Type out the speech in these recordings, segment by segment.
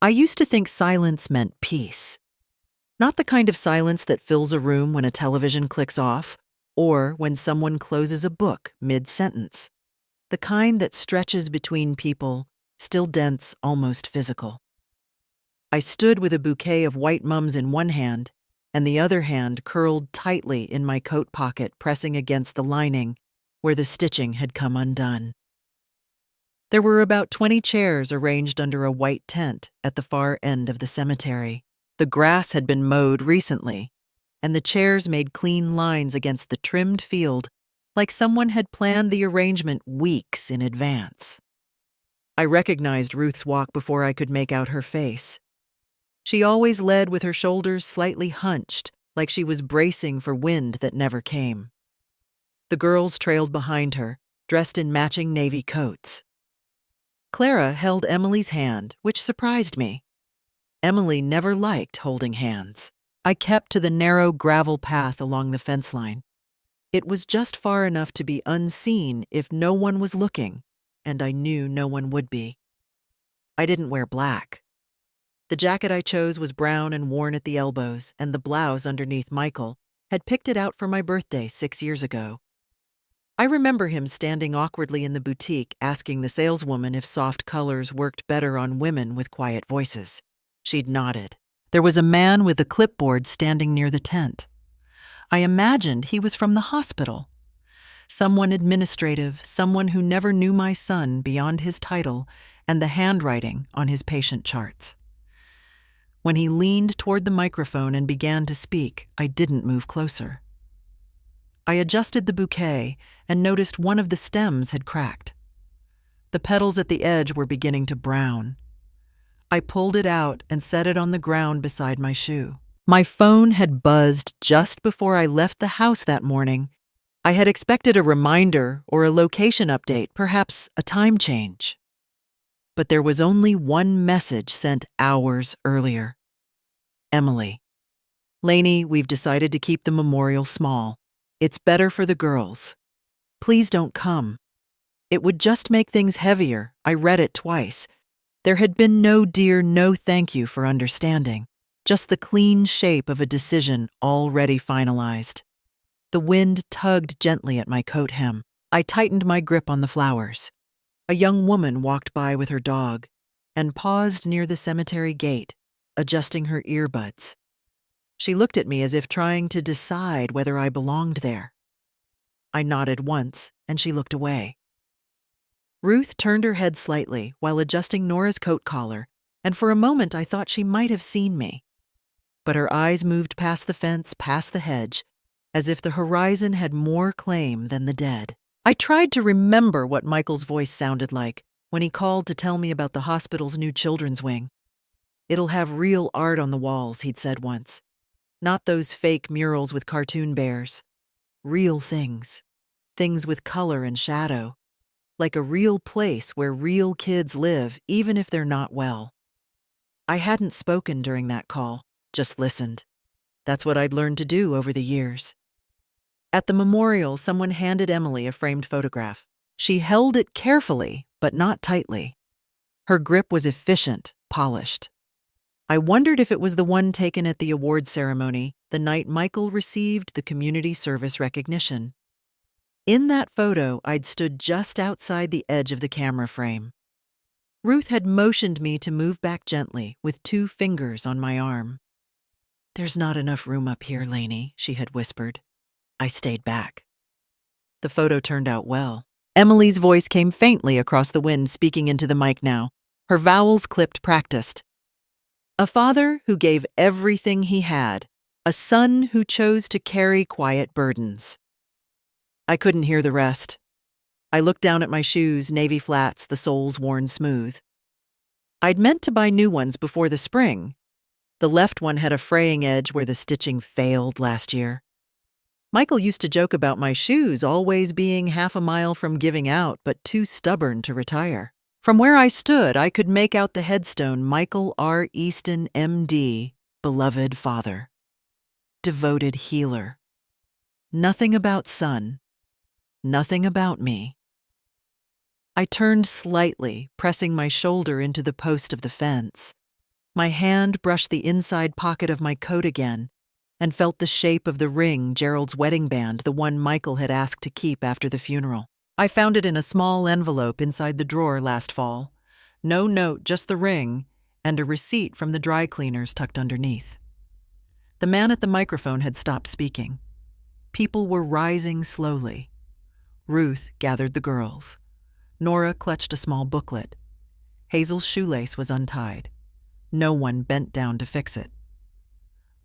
I used to think silence meant peace. Not the kind of silence that fills a room when a television clicks off, or when someone closes a book mid-sentence. The kind that stretches between people, still dense, almost physical. I stood with a bouquet of white mums in one hand, and the other hand curled tightly in my coat pocket, pressing against the lining where the stitching had come undone. There were about 20 chairs arranged under a white tent at the far end of the cemetery. The grass had been mowed recently, and the chairs made clean lines against the trimmed field like someone had planned the arrangement weeks in advance. I recognized Ruth's walk before I could make out her face. She always led with her shoulders slightly hunched, like she was bracing for wind that never came. The girls trailed behind her, dressed in matching navy coats. Clara held Emily's hand, which surprised me. Emily never liked holding hands. I kept to the narrow gravel path along the fence line. It was just far enough to be unseen if no one was looking, and I knew no one would be. I didn't wear black. The jacket I chose was brown and worn at the elbows, and the blouse underneath Michael had picked it out for my birthday 6 years ago. I remember him standing awkwardly in the boutique asking the saleswoman if soft colors worked better on women with quiet voices. She'd nodded. There was a man with a clipboard standing near the tent. I imagined he was from the hospital. Someone administrative, someone who never knew my son beyond his title and the handwriting on his patient charts. When he leaned toward the microphone and began to speak, I didn't move closer. I adjusted the bouquet and noticed one of the stems had cracked. The petals at the edge were beginning to brown. I pulled it out and set it on the ground beside my shoe. My phone had buzzed just before I left the house that morning. I had expected a reminder or a location update, perhaps a time change. But there was only one message sent hours earlier. Emily. Lainey, we've decided to keep the memorial small. It's better for the girls. Please don't come. It would just make things heavier. I read it twice. There had been no dear no thank you for understanding, just the clean shape of a decision already finalized. The wind tugged gently at my coat hem. I tightened my grip on the flowers. A young woman walked by with her dog and paused near the cemetery gate, adjusting her earbuds. She looked at me as if trying to decide whether I belonged there. I nodded once, and she looked away. Ruth turned her head slightly while adjusting Nora's coat collar, and for a moment I thought she might have seen me. But her eyes moved past the fence, past the hedge, as if the horizon had more claim than the dead. I tried to remember what Michael's voice sounded like when he called to tell me about the hospital's new children's wing. It'll have real art on the walls, he'd said once. Not those fake murals with cartoon bears. Real things. Things with color and shadow. Like a real place where real kids live, even if they're not well. I hadn't spoken during that call, just listened. That's what I'd learned to do over the years. At the memorial, someone handed Emily a framed photograph. She held it carefully, but not tightly. Her grip was efficient, polished. I wondered if it was the one taken at the awards ceremony, the night Michael received the community service recognition. In that photo, I'd stood just outside the edge of the camera frame. Ruth had motioned me to move back gently with 2 fingers on my arm. "There's not enough room up here, Lainey," she had whispered. I stayed back. The photo turned out well. Emily's voice came faintly across the wind, speaking into the mic now. Her vowels clipped practiced. A father who gave everything he had. A son who chose to carry quiet burdens. I couldn't hear the rest. I looked down at my shoes, navy flats, the soles worn smooth. I'd meant to buy new ones before the spring. The left one had a fraying edge where the stitching failed last year. Michael used to joke about my shoes always being half a mile from giving out, but too stubborn to retire. From where I stood, I could make out the headstone, Michael R. Easton, M.D., beloved father. Devoted healer. Nothing about son. Nothing about me. I turned slightly, pressing my shoulder into the post of the fence. My hand brushed the inside pocket of my coat again and felt the shape of the ring, Gerald's wedding band, the one Michael had asked to keep after the funeral. I found it in a small envelope inside the drawer last fall. No note, just the ring, and a receipt from the dry cleaners tucked underneath. The man at the microphone had stopped speaking. People were rising slowly. Ruth gathered the girls. Nora clutched a small booklet. Hazel's shoelace was untied. No one bent down to fix it.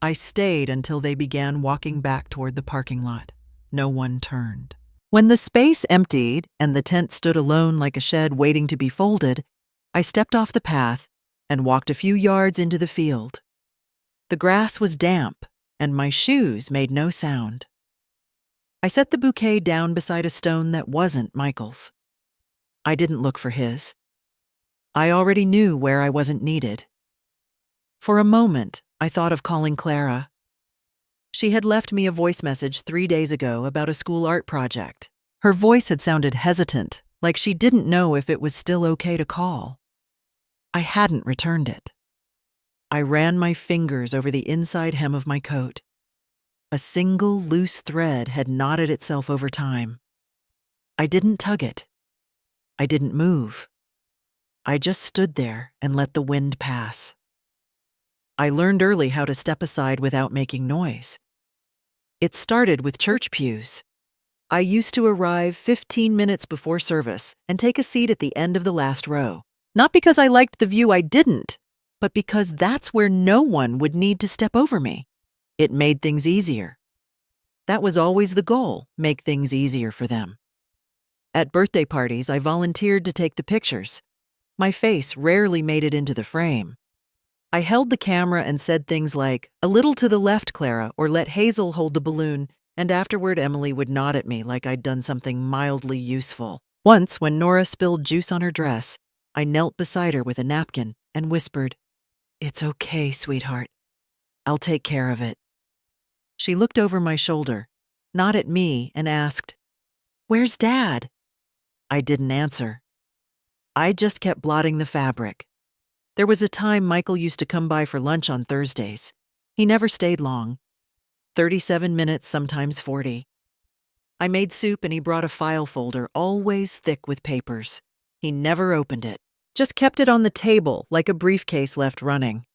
I stayed until they began walking back toward the parking lot. No one turned. When the space emptied and the tent stood alone like a shed waiting to be folded, I stepped off the path and walked a few yards into the field. The grass was damp, and my shoes made no sound. I set the bouquet down beside a stone that wasn't Michael's. I didn't look for his. I already knew where I wasn't needed. For a moment, I thought of calling Clara. She had left me a voice message 3 days ago about a school art project. Her voice had sounded hesitant, like she didn't know if it was still okay to call. I hadn't returned it. I ran my fingers over the inside hem of my coat. A single loose thread had knotted itself over time. I didn't tug it. I didn't move. I just stood there and let the wind pass. I learned early how to step aside without making noise. It started with church pews. I used to arrive 15 minutes before service and take a seat at the end of the last row. Not because I liked the view I didn't, but because that's where no one would need to step over me. It made things easier. That was always the goal, make things easier for them. At birthday parties, I volunteered to take the pictures. My face rarely made it into the frame. I held the camera and said things like, "A little to the left, Clara," or "Let Hazel hold the balloon," and afterward Emily would nod at me like I'd done something mildly useful. Once, when Nora spilled juice on her dress, I knelt beside her with a napkin and whispered, "It's okay, sweetheart. I'll take care of it." She looked over my shoulder, not at me, and asked, "Where's Dad?" I didn't answer. I just kept blotting the fabric. There was a time Michael used to come by for lunch on Thursdays. He never stayed long. 37 minutes, sometimes 40. I made soup and he brought a file folder, always thick with papers. He never opened it, just kept it on the table like a briefcase left running.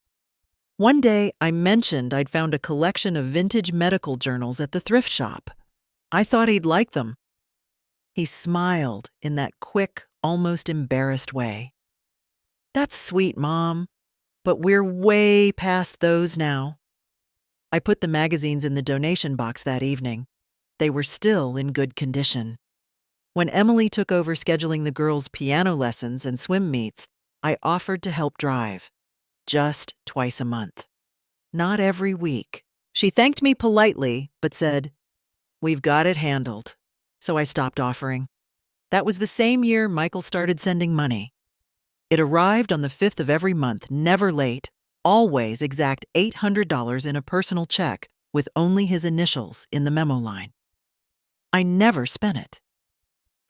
One day, I mentioned I'd found a collection of vintage medical journals at the thrift shop. I thought he'd like them. He smiled in that quick, almost embarrassed way. "That's sweet, Mom, but we're way past those now." I put the magazines in the donation box that evening. They were still in good condition. When Emily took over scheduling the girls' piano lessons and swim meets, I offered to help drive. Just twice a month. Not every week. She thanked me politely, but said, "We've got it handled." So I stopped offering. That was the same year Michael started sending money. It arrived on the 5th of every month, never late, always exact $800 in a personal check with only his initials in the memo line. I never spent it.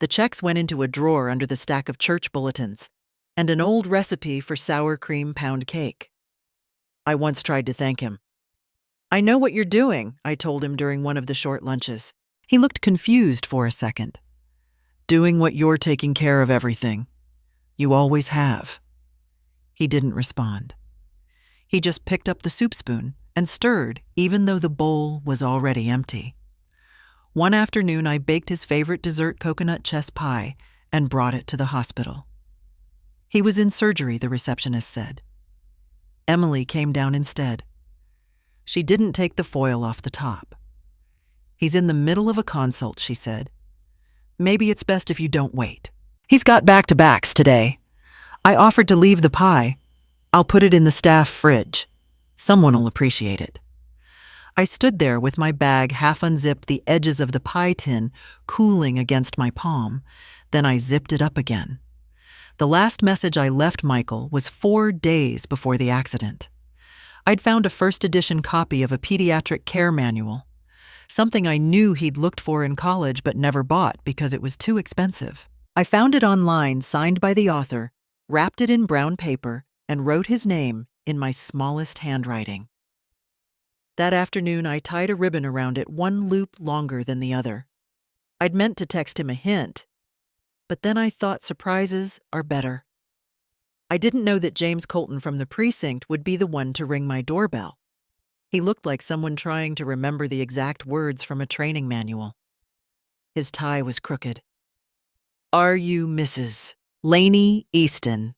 The checks went into a drawer under the stack of church bulletins and an old recipe for sour cream pound cake. I once tried to thank him. "I know what you're doing," I told him during one of the short lunches. He looked confused for a second. "Doing what you're taking care of everything. You always have." He didn't respond. He just picked up the soup spoon and stirred, even though the bowl was already empty. One afternoon, I baked his favorite dessert coconut chess pie and brought it to the hospital. He was in surgery, the receptionist said. Emily came down instead. She didn't take the foil off the top. "He's in the middle of a consult," she said. "Maybe it's best if you don't wait. He's got back-to-backs today. I offered to leave the pie. I'll put it in the staff fridge. Someone will appreciate it." I stood there with my bag half unzipped, the edges of the pie tin cooling against my palm. Then I zipped it up again. The last message I left Michael was 4 days before the accident. I'd found a first edition copy of a pediatric care manual, something I knew he'd looked for in college but never bought because it was too expensive. I found it online, signed by the author, wrapped it in brown paper, and wrote his name in my smallest handwriting. That afternoon, I tied a ribbon around it, one loop longer than the other. I'd meant to text him a hint, but then I thought surprises are better. I didn't know that James Colton from the precinct would be the one to ring my doorbell. He looked like someone trying to remember the exact words from a training manual. His tie was crooked. "Are you Mrs. Lainey Easton?"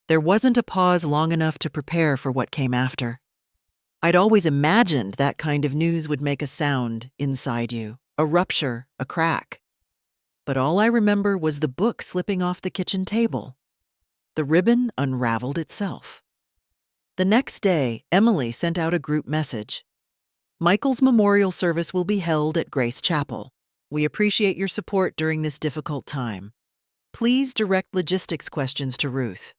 There wasn't a pause long enough to prepare for what came after. I'd always imagined that kind of news would make a sound inside you, a rupture, a crack. But all I remember was the book slipping off the kitchen table. The ribbon unraveled itself. The next day, Emily sent out a group message. "Michael's memorial service will be held at Grace Chapel. We appreciate your support during this difficult time. Please direct logistics questions to Ruth."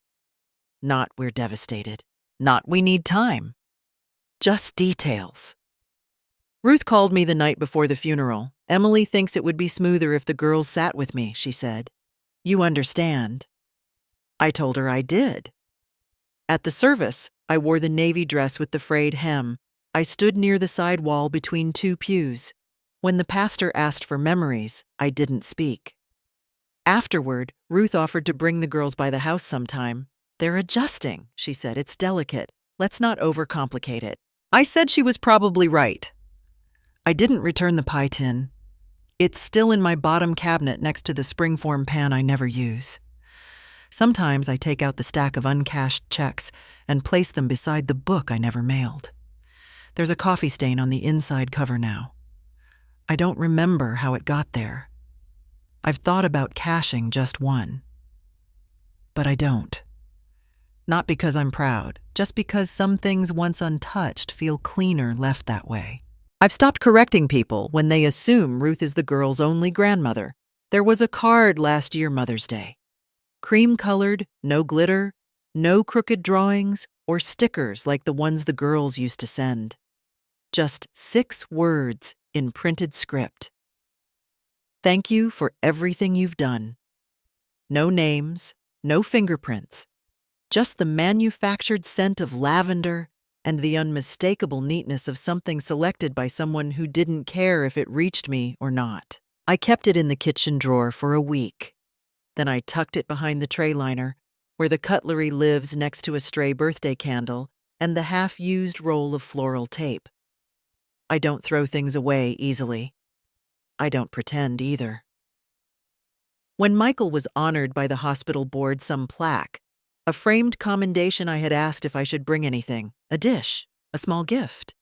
Not "we're devastated." Not "we need time." Just details. Ruth called me the night before the funeral. "Emily thinks it would be smoother if the girls sat with me," she said. "You understand." I told her I did. At the service, I wore the navy dress with the frayed hem. I stood near the side wall between two pews. When the pastor asked for memories, I didn't speak. Afterward, Ruth offered to bring the girls by the house sometime. "They're adjusting," she said. "It's delicate. Let's not overcomplicate it." I said she was probably right. I didn't return the pie tin. It's still in my bottom cabinet next to the springform pan I never use. Sometimes I take out the stack of uncashed checks and place them beside the book I never mailed. There's a coffee stain on the inside cover now. I don't remember how it got there. I've thought about cashing just one. But I don't. Not because I'm proud, just because some things once untouched feel cleaner left that way. I've stopped correcting people when they assume Ruth is the girl's only grandmother. There was a card last year Mother's Day. Cream-colored, no glitter, no crooked drawings or stickers like the ones the girls used to send. Just 6 words in printed script. "Thank you for everything you've done." No names, no fingerprints. Just the manufactured scent of lavender and the unmistakable neatness of something selected by someone who didn't care if it reached me or not. I kept it in the kitchen drawer for a week. Then I tucked it behind the tray liner, where the cutlery lives next to a stray birthday candle and the half-used roll of floral tape. I don't throw things away easily. I don't pretend either. When Michael was honored by the hospital board some plaque, a framed commendation, I had asked if I should bring anything, a dish, a small gift.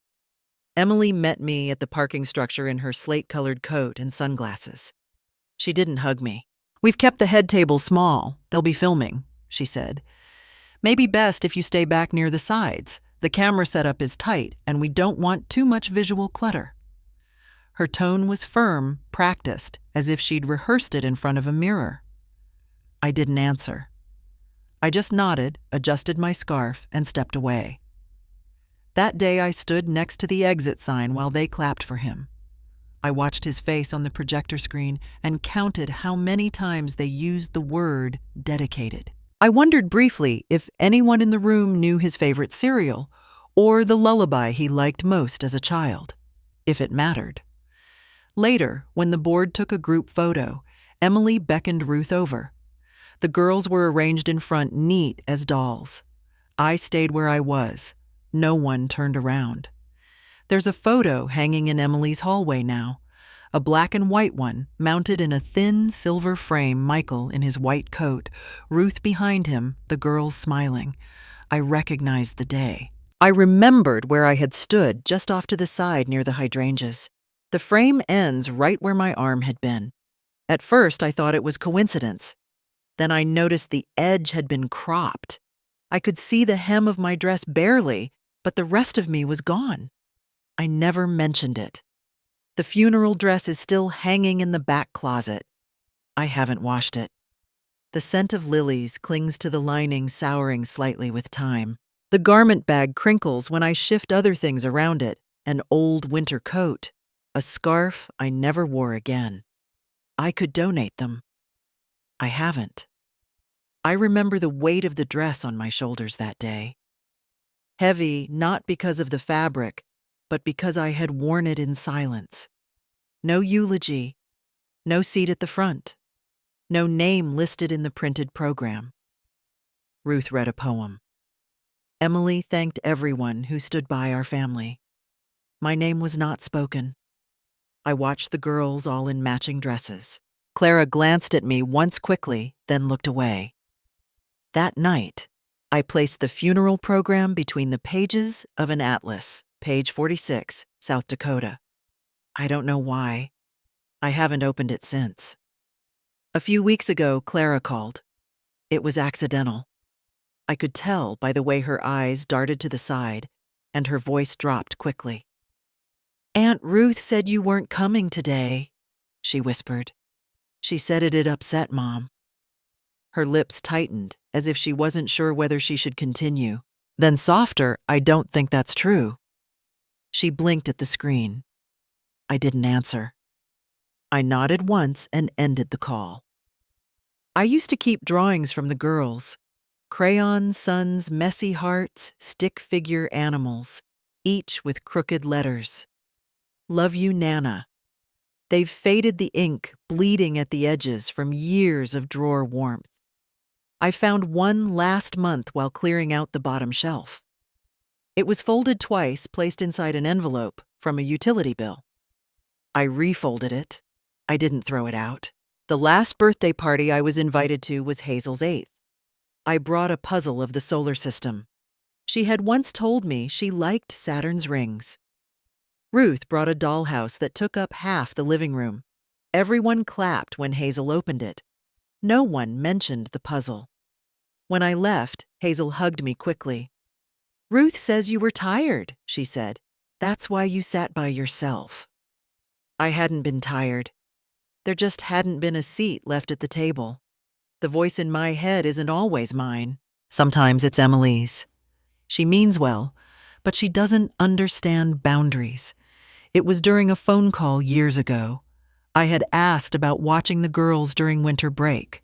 Emily met me at the parking structure in her slate-colored coat and sunglasses. She didn't hug me. "We've kept the head table small. They'll be filming," she said. "Maybe best if you stay back near the sides. The camera setup is tight, and we don't want too much visual clutter." Her tone was firm, practiced, as if she'd rehearsed it in front of a mirror. I didn't answer. I just nodded, adjusted my scarf, and stepped away. That day I stood next to the exit sign while they clapped for him. I watched his face on the projector screen and counted how many times they used the word dedicated. I wondered briefly if anyone in the room knew his favorite cereal or the lullaby he liked most as a child, if it mattered. Later, when the board took a group photo, Emily beckoned Ruth over. The girls were arranged in front, neat as dolls. I stayed where I was. No one turned around. There's a photo hanging in Emily's hallway now, a black and white one mounted in a thin silver frame, Michael in his white coat, Ruth behind him, the girls smiling. I recognized the day. I remembered where I had stood just off to the side near the hydrangeas. The frame ends right where my arm had been. At first, I thought it was coincidence. Then I noticed the edge had been cropped. I could see the hem of my dress barely, but the rest of me was gone. I never mentioned it. The funeral dress is still hanging in the back closet. I haven't washed it. The scent of lilies clings to the lining, souring slightly with time. The garment bag crinkles when I shift other things around it, an old winter coat, a scarf I never wore again. I could donate them. I haven't. I remember the weight of the dress on my shoulders that day. Heavy not because of the fabric, but because I had worn it in silence. No eulogy, no seat at the front, no name listed in the printed program. Ruth read a poem. Emily thanked everyone who stood by our family. My name was not spoken. I watched the girls all in matching dresses. Clara glanced at me once quickly, then looked away. That night, I placed the funeral program between the pages of an atlas, page 46, South Dakota. I don't know why. I haven't opened it since. A few weeks ago, Clara called. It was accidental. I could tell by the way her eyes darted to the side, and her voice dropped quickly. "Aunt Ruth said you weren't coming today," she whispered. "She said it'd upset Mom." Her lips tightened, as if she wasn't sure whether she should continue. Then softer, "I don't think that's true." She blinked at the screen. I didn't answer. I nodded once and ended the call. I used to keep drawings from the girls. Crayon suns, messy hearts, stick figure animals, each with crooked letters. "Love you, Nana." They've faded the ink, bleeding at the edges from years of drawer warmth. I found one last month while clearing out the bottom shelf. It was folded twice, placed inside an envelope from a utility bill. I refolded it. I didn't throw it out. The last birthday party I was invited to was Hazel's 8th. I brought a puzzle of the solar system. She had once told me she liked Saturn's rings. Ruth brought a dollhouse that took up half the living room. Everyone clapped when Hazel opened it. No one mentioned the puzzle. When I left, Hazel hugged me quickly. "Ruth says you were tired," she said. "That's why you sat by yourself." I hadn't been tired. There just hadn't been a seat left at the table. The voice in my head isn't always mine. Sometimes it's Emily's. She means well, but she doesn't understand boundaries. It was during a phone call years ago. I had asked about watching the girls during winter break.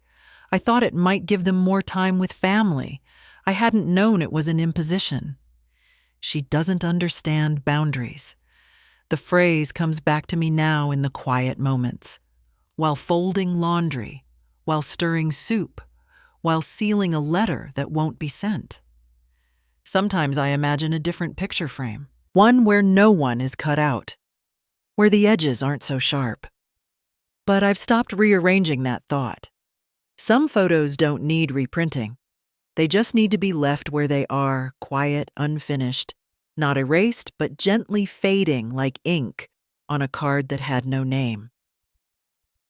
I thought it might give them more time with family. I hadn't known it was an imposition. She doesn't understand boundaries. The phrase comes back to me now in the quiet moments. While folding laundry, while stirring soup, while sealing a letter that won't be sent. Sometimes I imagine a different picture frame, one where no one is cut out, where the edges aren't so sharp. But I've stopped rearranging that thought. Some photos don't need reprinting. They just need to be left where they are, quiet, unfinished, not erased, but gently fading like ink on a card that had no name.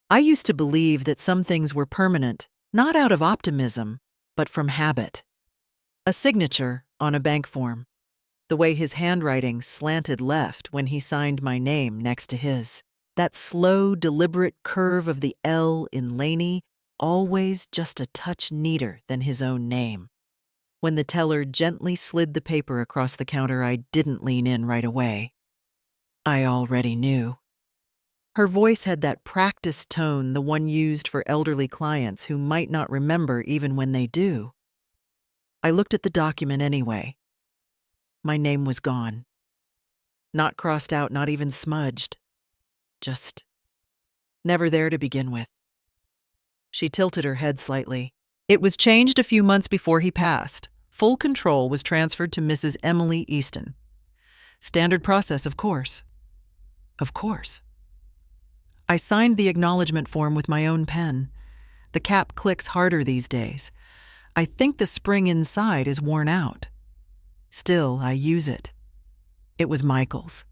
I used to believe that some things were permanent, not out of optimism, but from habit. A signature on a bank form, the way his handwriting slanted left when he signed my name next to his. That slow, deliberate curve of the L in Laney, always just a touch neater than his own name. When the teller gently slid the paper across the counter, I didn't lean in right away. I already knew. Her voice had that practiced tone, the one used for elderly clients who might not remember even when they do. I looked at the document anyway. My name was gone. Not crossed out, not even smudged. Just never there to begin with. She tilted her head slightly. "It was changed a few months before he passed. Full control was transferred to Mrs. Emily Easton. Standard process, of course." Of course. I signed the acknowledgement form with my own pen. The cap clicks harder these days. I think the spring inside is worn out. Still, I use it. It was Michael's.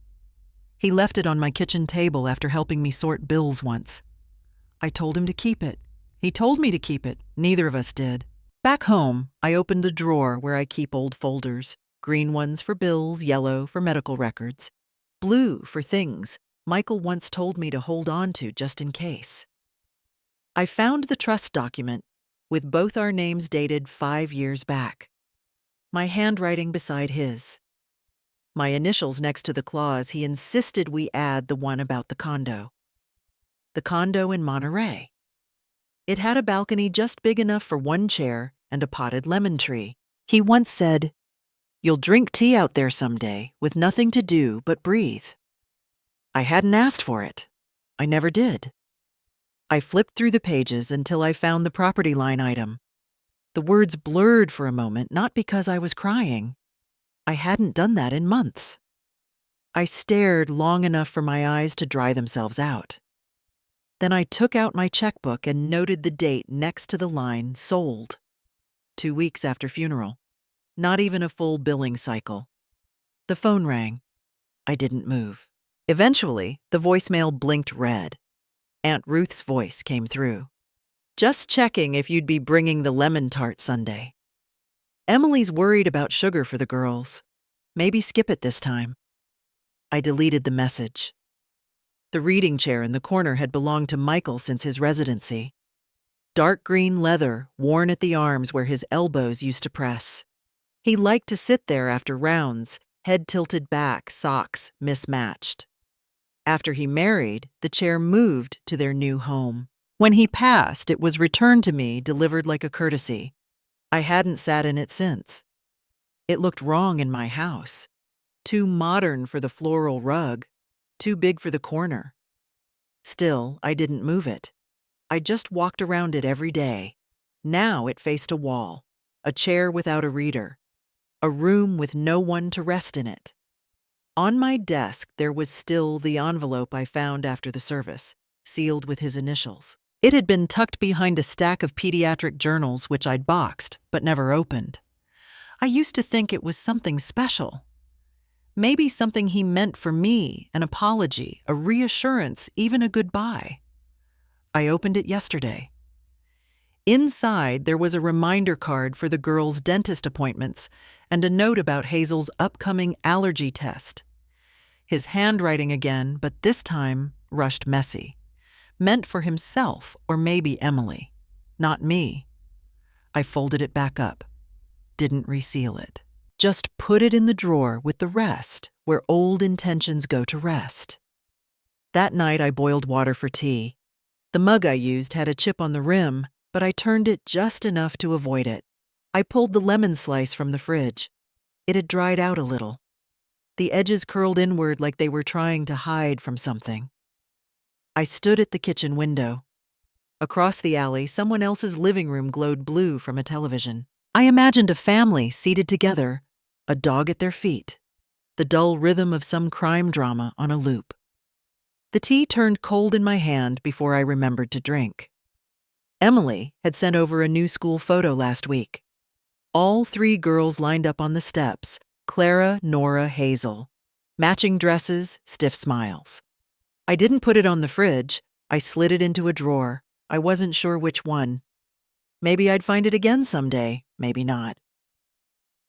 He left it on my kitchen table after helping me sort bills once. I told him to keep it. He told me to keep it. Neither of us did. Back home, I opened a drawer where I keep old folders. Green ones for bills, yellow for medical records, blue for things Michael once told me to hold on to just in case. I found the trust document with both our names dated 5 years back. My handwriting beside his. My initials next to the clause he insisted we add the one about the condo. The condo in Monterey. It had a balcony just big enough for one chair and a potted lemon tree. He once said, You'll drink tea out there someday with nothing to do but breathe. I hadn't asked for it. I never did. I flipped through the pages until I found the property line item. The words blurred for a moment, not because I was crying. I hadn't done that in months. I stared long enough for my eyes to dry themselves out. Then I took out my checkbook and noted the date next to the line sold. 2 weeks after funeral. Not even a full billing cycle. The phone rang. I didn't move. Eventually, the voicemail blinked red. Aunt Ruth's voice came through. Just checking if you'd be bringing the lemon tart sundae. Emily's worried about sugar for the girls. Maybe skip it this time. I deleted the message. The reading chair in the corner had belonged to Michael since his residency. Dark green leather, worn at the arms where his elbows used to press. He liked to sit there after rounds, head tilted back, socks mismatched. After he married, the chair moved to their new home. When he passed, it was returned to me, delivered like a courtesy. I hadn't sat in it since. It looked wrong in my house. Too modern for the floral rug. Too big for the corner. Still, I didn't move it. I just walked around it every day. Now it faced a wall, a chair without a reader, a room with no one to rest in it. On my desk, there was still the envelope I found after the service, sealed with his initials. It had been tucked behind a stack of pediatric journals which I'd boxed, but never opened. I used to think it was something special. Maybe something he meant for me, an apology, a reassurance, even a goodbye. I opened it yesterday. Inside, there was a reminder card for the girls' dentist appointments and a note about Hazel's upcoming allergy test. His handwriting again, but this time rushed messy. Meant for himself or maybe Emily, not me. I folded it back up. Didn't reseal it. Just put it in the drawer with the rest, where old intentions go to rest. That night I boiled water for tea. The mug I used had a chip on the rim, but I turned it just enough to avoid it. I pulled the lemon slice from the fridge. It had dried out a little. The edges curled inward like they were trying to hide from something. I stood at the kitchen window. Across the alley, someone else's living room glowed blue from a television. I imagined a family seated together, a dog at their feet, the dull rhythm of some crime drama on a loop. The tea turned cold in my hand before I remembered to drink. Emily had sent over a new school photo last week. All 3 girls lined up on the steps, Clara, Nora, Hazel. Matching dresses, stiff smiles. I didn't put it on the fridge. I slid it into a drawer. I wasn't sure which one. Maybe I'd find it again someday, maybe not.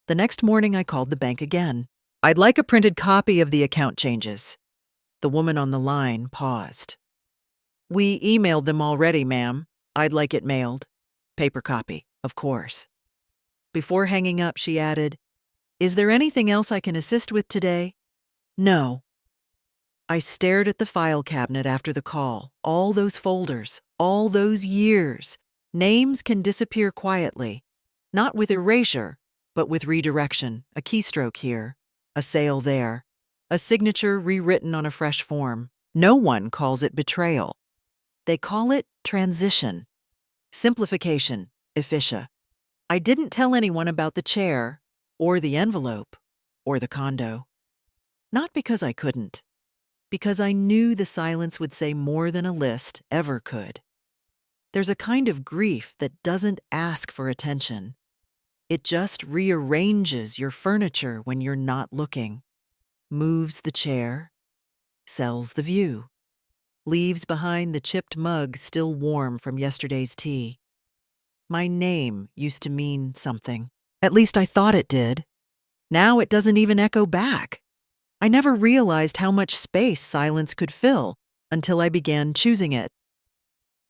The next morning I called the bank again. I'd like a printed copy of the account changes. The woman on the line paused. We emailed them already, ma'am. I'd like it mailed. Paper copy, of course. Before hanging up, she added, Is there anything else I can assist with today? No. I stared at the file cabinet after the call. All those folders, all those years. Names can disappear quietly. Not with erasure, but with redirection. A keystroke here, a sale there, a signature rewritten on a fresh form. No one calls it betrayal. They call it transition, simplification, efficia. I didn't tell anyone about the chair, or the envelope, or the condo. Not because I couldn't, because I knew the silence would say more than a list ever could. There's a kind of grief that doesn't ask for attention. It just rearranges your furniture when you're not looking, moves the chair, sells the view, leaves behind the chipped mug still warm from yesterday's tea. My name used to mean something. At least I thought it did. Now it doesn't even echo back. I never realized how much space silence could fill until I began choosing it.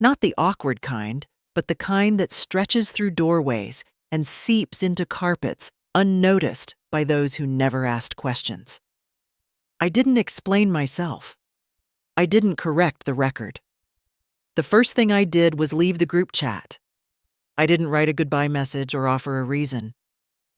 Not the awkward kind, but the kind that stretches through doorways and seeps into carpets unnoticed by those who never asked questions. I didn't explain myself. I didn't correct the record. The first thing I did was leave the group chat. I didn't write a goodbye message or offer a reason.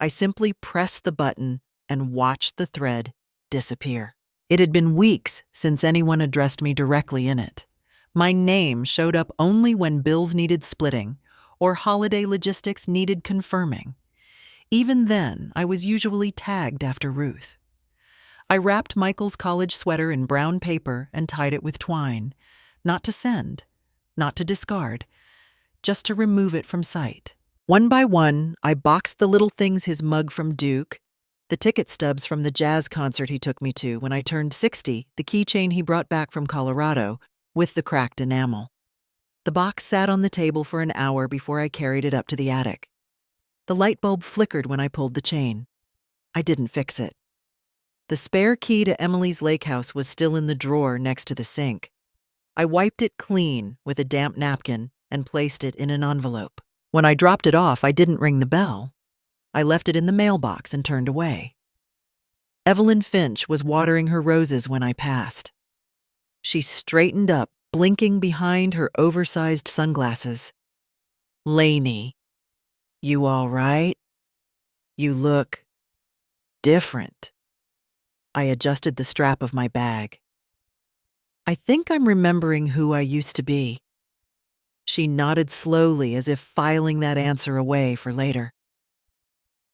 I simply pressed the button and watched the thread disappear. It had been weeks since anyone addressed me directly in it. My name showed up only when bills needed splitting or holiday logistics needed confirming. Even then, I was usually tagged after Ruth. I wrapped Michael's college sweater in brown paper and tied it with twine, not to send, not to discard, just to remove it from sight. One by one, I boxed the little things: his mug from Duke, the ticket stubs from the jazz concert he took me to when I turned 60, the keychain he brought back from Colorado, with the cracked enamel. The box sat on the table for an hour before I carried it up to the attic. The light bulb flickered when I pulled the chain. I didn't fix it. The spare key to Emily's lake house was still in the drawer next to the sink. I wiped it clean with a damp napkin and placed it in an envelope. When I dropped it off, I didn't ring the bell. I left it in the mailbox and turned away. Evelyn Finch was watering her roses when I passed. She straightened up, blinking behind her oversized sunglasses. "Lainey, you all right? You look different." I adjusted the strap of my bag. "I think I'm remembering who I used to be." She nodded slowly, as if filing that answer away for later.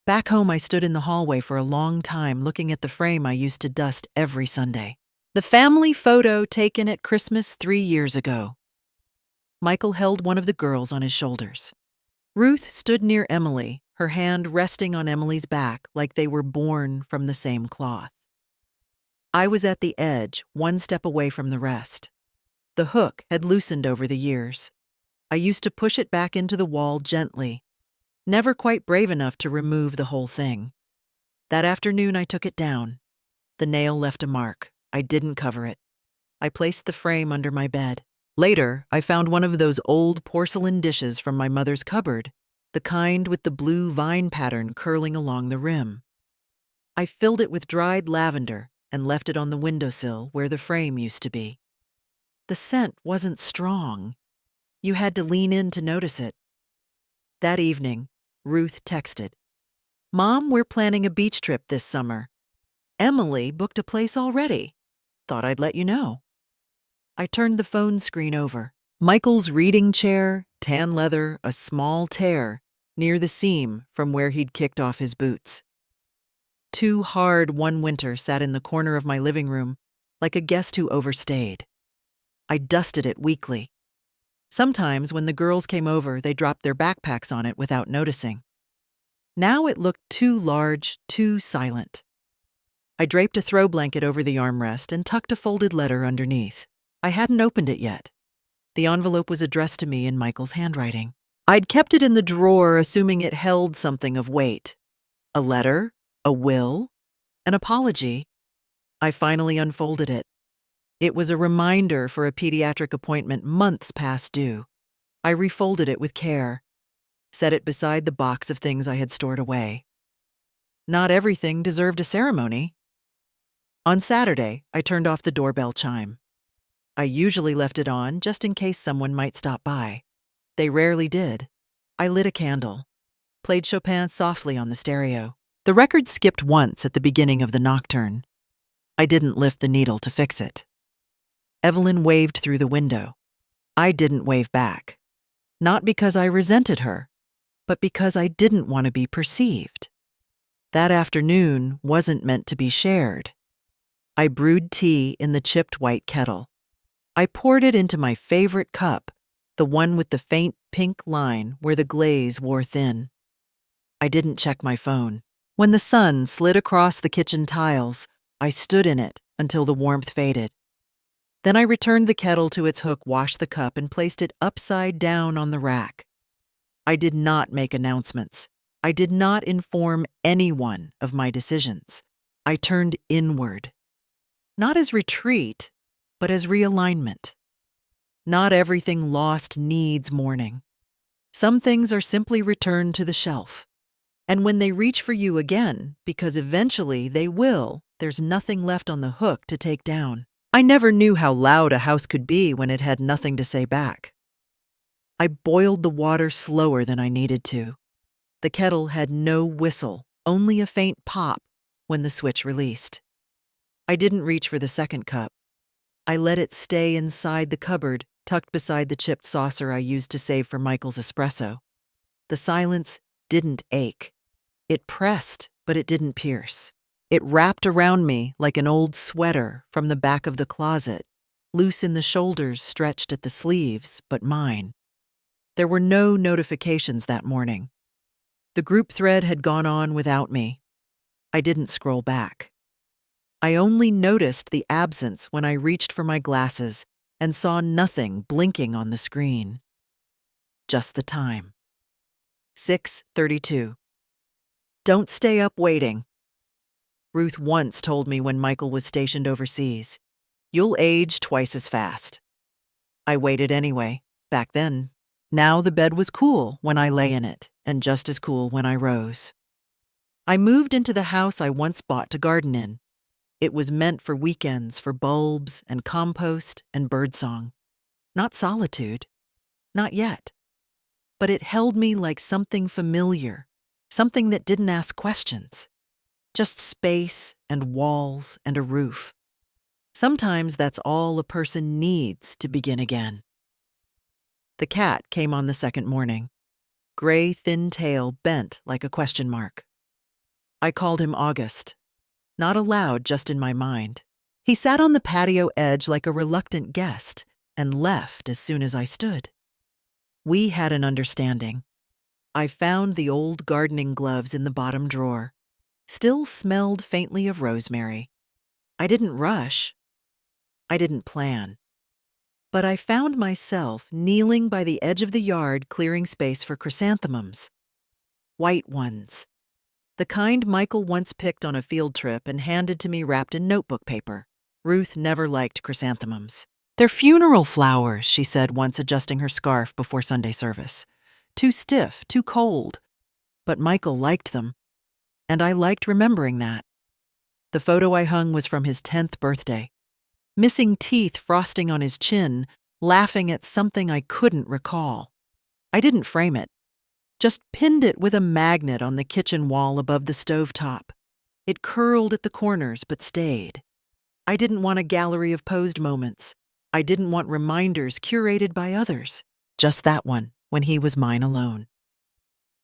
Back home, I stood in the hallway for a long time looking at the frame I used to dust every Sunday. The family photo taken at Christmas 3 years ago. Michael held one of the girls on his shoulders. Ruth stood near Emily, her hand resting on Emily's back like they were born from the same cloth. I was at the edge, one step away from the rest. The hook had loosened over the years. I used to push it back into the wall gently, never quite brave enough to remove the whole thing. That afternoon, I took it down. The nail left a mark. I didn't cover it. I placed the frame under my bed. Later, I found one of those old porcelain dishes from my mother's cupboard, the kind with the blue vine pattern curling along the rim. I filled it with dried lavender and left it on the windowsill where the frame used to be. The scent wasn't strong. You had to lean in to notice it. That evening, Ruth texted, "Mom, we're planning a beach trip this summer. Emily booked a place already. Thought I'd let you know." I turned the phone screen over. Michael's reading chair, tan leather, a small tear near the seam from where he'd kicked off his boots. Too Hard One Winter sat in the corner of my living room like a guest who overstayed. I dusted it weekly. Sometimes when the girls came over, they dropped their backpacks on it without noticing. Now it looked too large, too silent. I draped a throw blanket over the armrest and tucked a folded letter underneath. I hadn't opened it yet. The envelope was addressed to me in Michael's handwriting. I'd kept it in the drawer, assuming it held something of weight. A letter, a will, an apology. I finally unfolded it. It was a reminder for a pediatric appointment months past due. I refolded it with care, set it beside the box of things I had stored away. Not everything deserved a ceremony. On Saturday, I turned off the doorbell chime. I usually left it on just in case someone might stop by. They rarely did. I lit a candle, played Chopin softly on the stereo. The record skipped once at the beginning of the nocturne. I didn't lift the needle to fix it. Evelyn waved through the window. I didn't wave back. Not because I resented her, but because I didn't want to be perceived. That afternoon wasn't meant to be shared. I brewed tea in the chipped white kettle. I poured it into my favorite cup, the one with the faint pink line where the glaze wore thin. I didn't check my phone. When the sun slid across the kitchen tiles, I stood in it until the warmth faded. Then I returned the kettle to its hook, washed the cup, and placed it upside down on the rack. I did not make announcements. I did not inform anyone of my decisions. I turned inward. Not as retreat, but as realignment. Not everything lost needs mourning. Some things are simply returned to the shelf. And when they reach for you again, because eventually they will, there's nothing left on the hook to take down. I never knew how loud a house could be when it had nothing to say back. I boiled the water slower than I needed to. The kettle had no whistle, only a faint pop when the switch released. I didn't reach for the second cup. I let it stay inside the cupboard, tucked beside the chipped saucer I used to save for Michael's espresso. The silence didn't ache. It pressed, but it didn't pierce. It wrapped around me like an old sweater from the back of the closet, loose in the shoulders, stretched at the sleeves, but mine. There were no notifications that morning. The group thread had gone on without me. I didn't scroll back. I only noticed the absence when I reached for my glasses and saw nothing blinking on the screen. Just the time. 6:32. Don't stay up waiting. Ruth once told me when Michael was stationed overseas, "You'll age twice as fast." I waited anyway, back then. Now the bed was cool when I lay in it, and just as cool when I rose. I moved into the house I once bought to garden in. It was meant for weekends, for bulbs and compost and birdsong. Not solitude. Not yet. But it held me like something familiar, something that didn't ask questions. Just space and walls and a roof. Sometimes that's all a person needs to begin again. The cat came on the second morning. Gray, thin tail bent like a question mark. I called him August. Not aloud, just in my mind. He sat on the patio edge like a reluctant guest and left as soon as I stood. We had an understanding. I found the old gardening gloves in the bottom drawer. Still smelled faintly of rosemary. I didn't rush. I didn't plan. But I found myself kneeling by the edge of the yard, clearing space for chrysanthemums. White ones. The kind Michael once picked on a field trip and handed to me wrapped in notebook paper. Ruth never liked chrysanthemums. "They're funeral flowers," she said once, adjusting her scarf before Sunday service. "Too stiff, too cold." But Michael liked them, and I liked remembering that. The photo I hung was from his 10th birthday. Missing teeth frosting on his chin, laughing at something I couldn't recall. I didn't frame it. Just pinned it with a magnet on the kitchen wall above the stovetop. It curled at the corners but stayed. I didn't want a gallery of posed moments. I didn't want reminders curated by others. Just that one, when he was mine alone.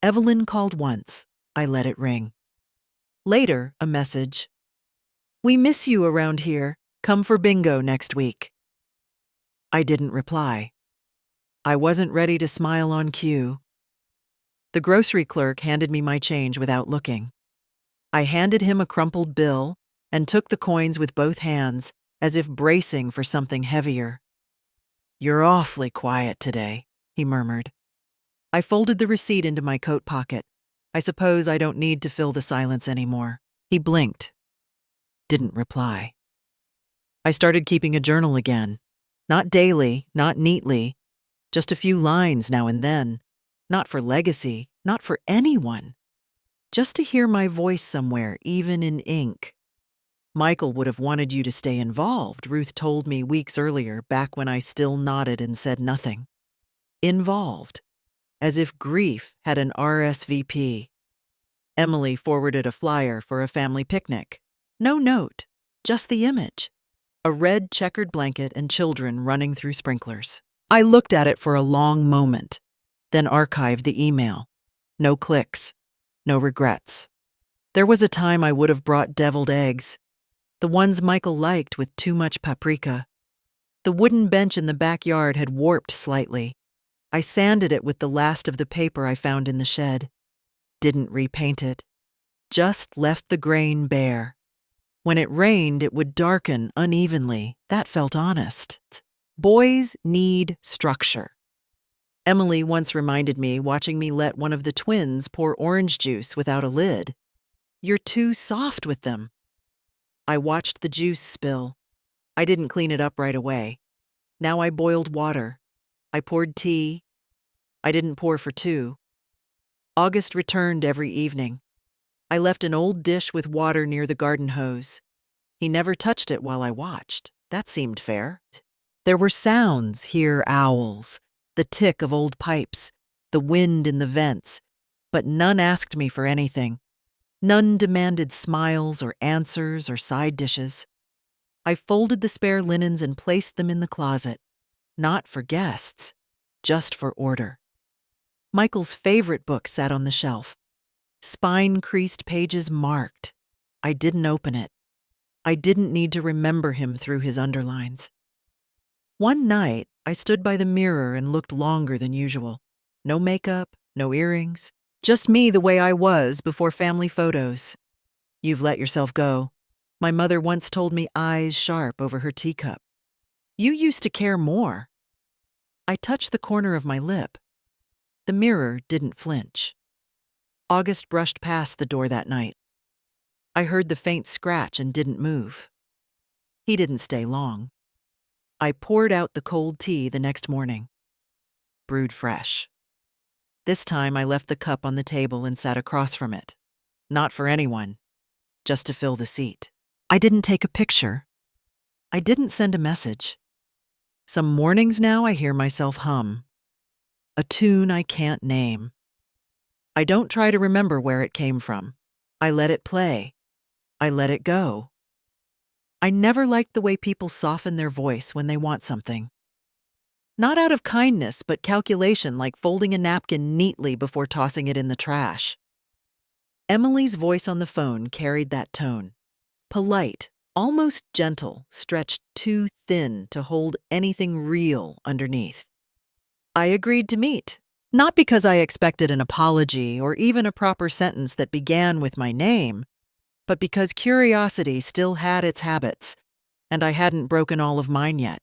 Evelyn called once. I let it ring. Later, a message. "We miss you around here. Come for bingo next week." I didn't reply. I wasn't ready to smile on cue. The grocery clerk handed me my change without looking. I handed him a crumpled bill and took the coins with both hands, as if bracing for something heavier. "You're awfully quiet today," he murmured. I folded the receipt into my coat pocket. I suppose I don't need to fill the silence anymore. He blinked. Didn't reply. I started keeping a journal again. Not daily, not neatly. Just a few lines now and then. Not for legacy, not for anyone. Just to hear my voice somewhere, even in ink. "Michael would have wanted you to stay involved," Ruth told me weeks earlier, back when I still nodded and said nothing. Involved. As if grief had an RSVP. Emily forwarded a flyer for a family picnic. No note, just the image. A red checkered blanket and children running through sprinklers. I looked at it for a long moment, then archived the email. No clicks, no regrets. There was a time I would have brought deviled eggs. The ones Michael liked with too much paprika. The wooden bench in the backyard had warped slightly. I sanded it with the last of the paper I found in the shed. Didn't repaint it. Just left the grain bare. When it rained, it would darken unevenly. That felt honest. Boys need structure. Emily once reminded me, watching me let one of the twins pour orange juice without a lid. "You're too soft with them." I watched the juice spill. I didn't clean it up right away. Now I boiled water. I poured tea. I didn't pour for two. August returned every evening. I left an old dish with water near the garden hose. He never touched it while I watched. That seemed fair. There were sounds, here owls, the tick of old pipes, the wind in the vents, but none asked me for anything. None demanded smiles or answers or side dishes. I folded the spare linens and placed them in the closet, not for guests, just for order. Michael's favorite book sat on the shelf, spine-creased pages marked. I didn't open it. I didn't need to remember him through his underlines. One night, I stood by the mirror and looked longer than usual. No makeup, no earrings, just me the way I was before family photos. You've let yourself go. My mother once told me, eyes sharp over her teacup. You used to care more. I touched the corner of my lip. The mirror didn't flinch. August brushed past the door that night. I heard the faint scratch and didn't move. He didn't stay long. I poured out the cold tea the next morning. Brewed fresh. This time I left the cup on the table and sat across from it. Not for anyone, just to fill the seat. I didn't take a picture. I didn't send a message. Some mornings now I hear myself hum. A tune I can't name. I don't try to remember where it came from. I let it play. I let it go. I never liked the way people soften their voice when they want something. Not out of kindness, but calculation, like folding a napkin neatly before tossing it in the trash. Emily's voice on the phone carried that tone. Polite, almost gentle, stretched too thin to hold anything real underneath. I agreed to meet, not because I expected an apology or even a proper sentence that began with my name, but because curiosity still had its habits, and I hadn't broken all of mine yet.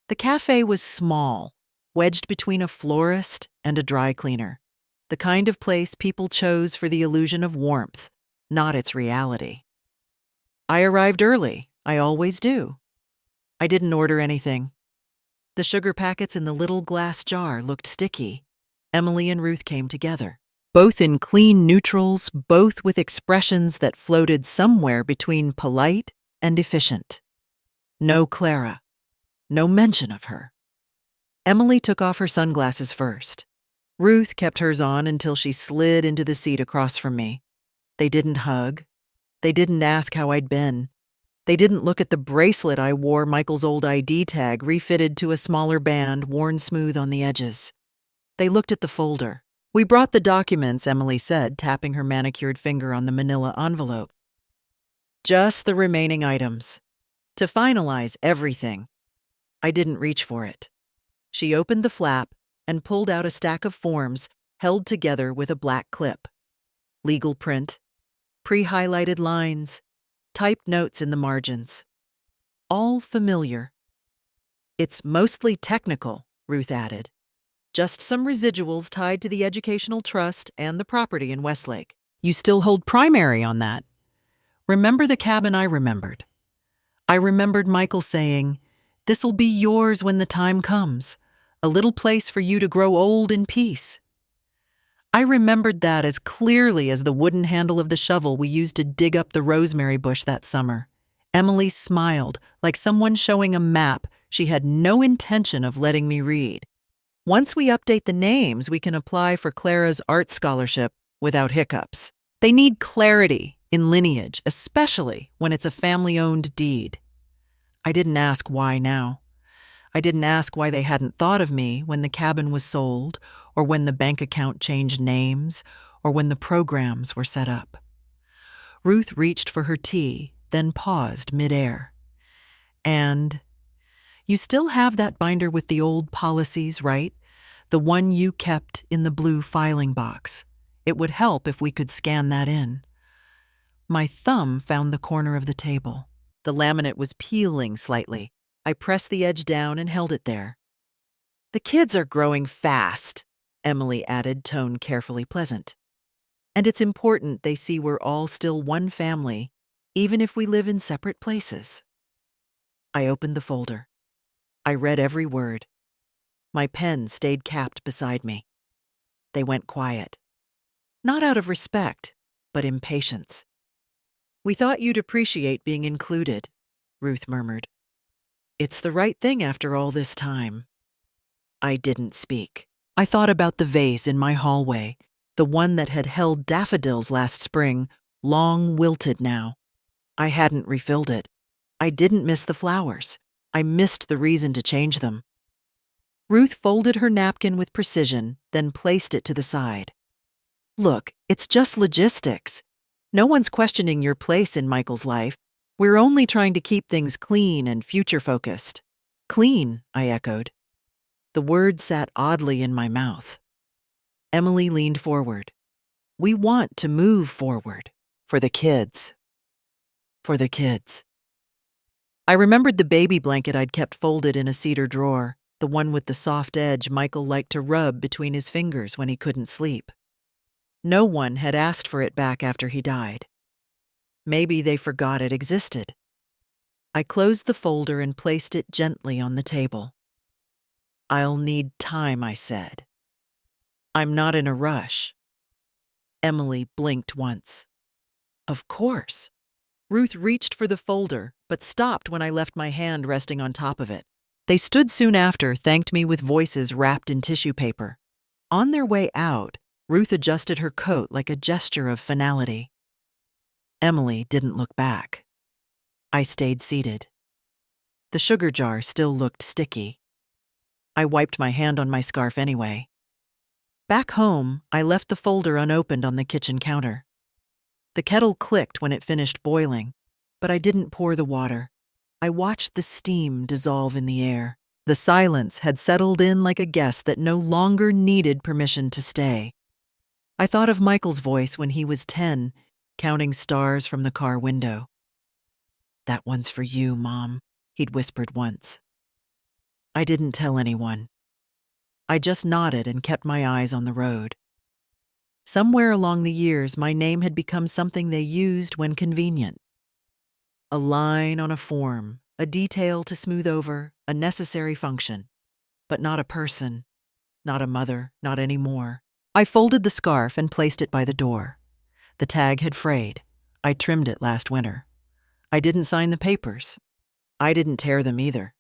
The cafe was small, wedged between a florist and a dry cleaner, the kind of place people chose for the illusion of warmth, not its reality. I arrived early, I always do. I didn't order anything. The sugar packets in the little glass jar looked sticky. Emily and Ruth came together, both in clean neutrals, both with expressions that floated somewhere between polite and efficient. No Clara. No mention of her. Emily took off her sunglasses first. Ruth kept hers on until she slid into the seat across from me. They didn't hug. They didn't ask how I'd been. They didn't look at the bracelet I wore, Michael's old ID tag, refitted to a smaller band, worn smooth on the edges. They looked at the folder. We brought the documents, Emily said, tapping her manicured finger on the manila envelope. Just the remaining items. To finalize everything. I didn't reach for it. She opened the flap and pulled out a stack of forms held together with a black clip. Legal print, pre-highlighted lines, typed notes in the margins. All familiar. It's mostly technical, Ruth added. Just some residuals tied to the educational trust and the property in Westlake. You still hold primary on that. Remember the cabin I remembered. I remembered Michael saying, "This'll be yours when the time comes, a little place for you to grow old in peace." I remembered that as clearly as the wooden handle of the shovel we used to dig up the rosemary bush that summer. Emily smiled, like someone showing a map she had no intention of letting me read. Once we update the names, we can apply for Clara's art scholarship without hiccups. They need clarity in lineage, especially when it's a family-owned deed. I didn't ask why now. I didn't ask why they hadn't thought of me when the cabin was sold, or when the bank account changed names, or when the programs were set up. Ruth reached for her tea, then paused midair. And, "You still have that binder with the old policies, right? The one you kept in the blue filing box. It would help if we could scan that in." My thumb found the corner of the table. The laminate was peeling slightly. I pressed the edge down and held it there. "The kids are growing fast," Emily added, tone carefully pleasant. "And it's important they see we're all still one family, even if we live in separate places." I opened the folder. I read every word. My pen stayed capped beside me. They went quiet. Not out of respect, but impatience. "We thought you'd appreciate being included," Ruth murmured. "It's the right thing after all this time." I didn't speak. I thought about the vase in my hallway, The one that had held daffodils last spring, long wilted now. I hadn't refilled it. I didn't miss the flowers. I missed the reason to change them. Ruth folded her napkin with precision, then placed it to the side. Look, it's just logistics. No one's questioning your place in Michael's life. We're only trying to keep things clean and future-focused. Clean, I echoed. The word sat oddly in my mouth. Emily leaned forward. We want to move forward. For the kids. For the kids. I remembered the baby blanket I'd kept folded in a cedar drawer, the one with the soft edge Michael liked to rub between his fingers when he couldn't sleep. No one had asked for it back after he died. Maybe they forgot it existed. I closed the folder and placed it gently on the table. I'll need time, I said. I'm not in a rush. Emily blinked once. Of course. Ruth reached for the folder, but stopped when I left my hand resting on top of it. They stood soon after, thanked me with voices wrapped in tissue paper. On their way out, Ruth adjusted her coat like a gesture of finality. Emily didn't look back. I stayed seated. The sugar jar still looked sticky. I wiped my hand on my scarf anyway. Back home, I left the folder unopened on the kitchen counter. The kettle clicked when it finished boiling, but I didn't pour the water. I watched the steam dissolve in the air. The silence had settled in like a guest that no longer needed permission to stay. I thought of Michael's voice when he was 10, counting stars from the car window. That one's for you, Mom, he'd whispered once. I didn't tell anyone. I just nodded and kept my eyes on the road. Somewhere along the years, my name had become something they used when convenient. A line on a form, a detail to smooth over, a necessary function. But not a person, not a mother, not anymore. I folded the scarf and placed it by the door. The tag had frayed. I trimmed it last winter. I didn't sign the papers. I didn't tear them either.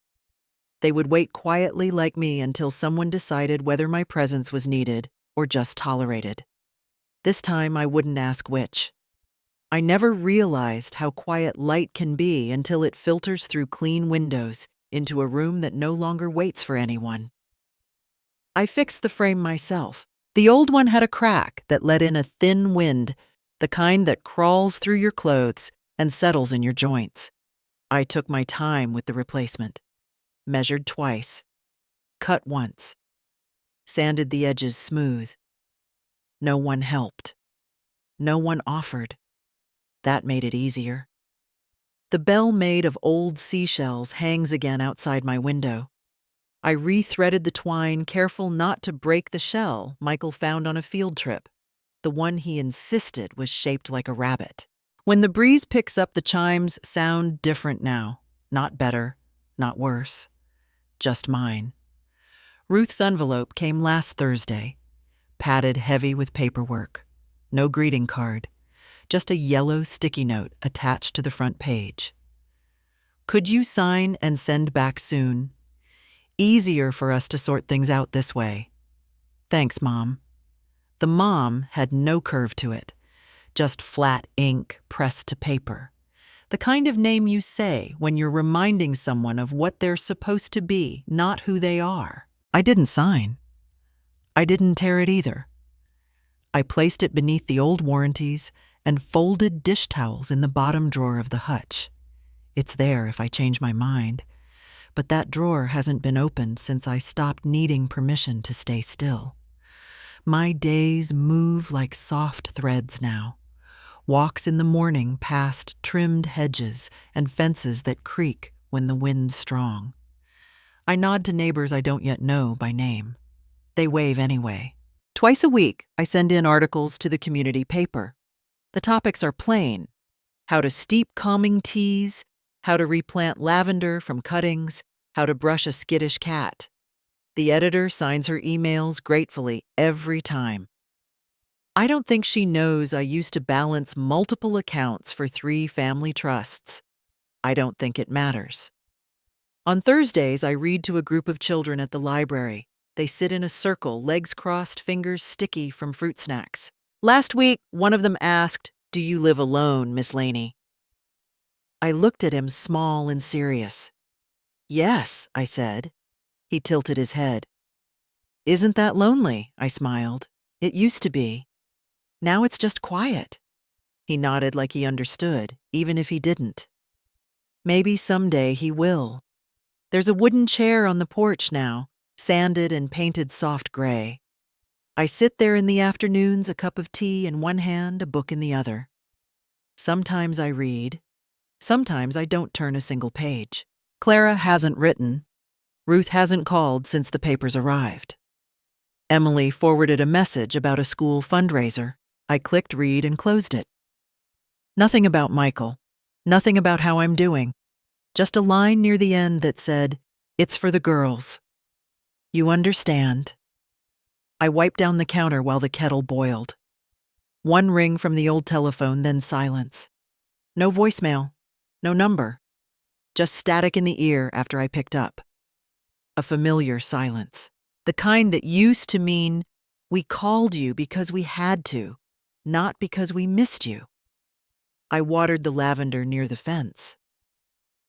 They would wait quietly like me until someone decided whether my presence was needed or just tolerated. This time I wouldn't ask which. I never realized how quiet light can be until it filters through clean windows into a room that no longer waits for anyone. I fixed the frame myself. The old one had a crack that let in a thin wind, the kind that crawls through your clothes and settles in your joints. I took my time with the replacement. Measured twice. Cut once. Sanded the edges smooth. No one helped. No one offered. That made it easier. The bell made of old seashells hangs again outside my window. I rethreaded the twine, careful not to break the shell Michael found on a field trip. The one he insisted was shaped like a rabbit. When the breeze picks up, the chimes sound different now. Not better, not worse. Just mine. Ruth's envelope came last Thursday, padded heavy with paperwork. No greeting card, just a yellow sticky note attached to the front page. Could you sign and send back soon? Easier for us to sort things out this way. Thanks, Mom. The mom had no curve to it, just flat ink pressed to paper. The kind of name you say when you're reminding someone of what they're supposed to be, not who they are. I didn't sign. I didn't tear it either. I placed it beneath the old warranties and folded dish towels in the bottom drawer of the hutch. It's there if I change my mind, but that drawer hasn't been opened since I stopped needing permission to stay still. My days move like soft threads now. Walks in the morning past trimmed hedges and fences that creak when the wind's strong. I nod to neighbors I don't yet know by name. They wave anyway. Twice a week, I send in articles to the community paper. The topics are plain: how to steep calming teas, how to replant lavender from cuttings, how to brush a skittish cat. The editor signs her emails gratefully every time. I don't think she knows I used to balance multiple accounts for 3 family trusts. I don't think it matters. On Thursdays, I read to a group of children at the library. They sit in a circle, legs crossed, fingers sticky from fruit snacks. Last week, one of them asked, "Do you live alone, Miss Laney?" I looked at him, small and serious. "Yes," I said. He tilted his head. "Isn't that lonely?" I smiled. "It used to be. Now it's just quiet." He nodded like he understood, even if he didn't. "Maybe someday he will. There's a wooden chair on the porch now, sanded and painted soft gray. I sit there in the afternoons, a cup of tea in one hand, a book in the other. Sometimes I read. Sometimes I don't turn a single page. Clara hasn't written. Ruth hasn't called since the papers arrived. Emily forwarded a message about a school fundraiser. I clicked read and closed it. Nothing about Michael. Nothing about how I'm doing. Just a line near the end that said, "It's for the girls. You understand." I wiped down the counter while the kettle boiled. One ring from the old telephone, then silence. No voicemail. No number. Just static in the ear after I picked up. A familiar silence. The kind that used to mean, "We called you because we had to, not because we missed you." I watered the lavender near the fence.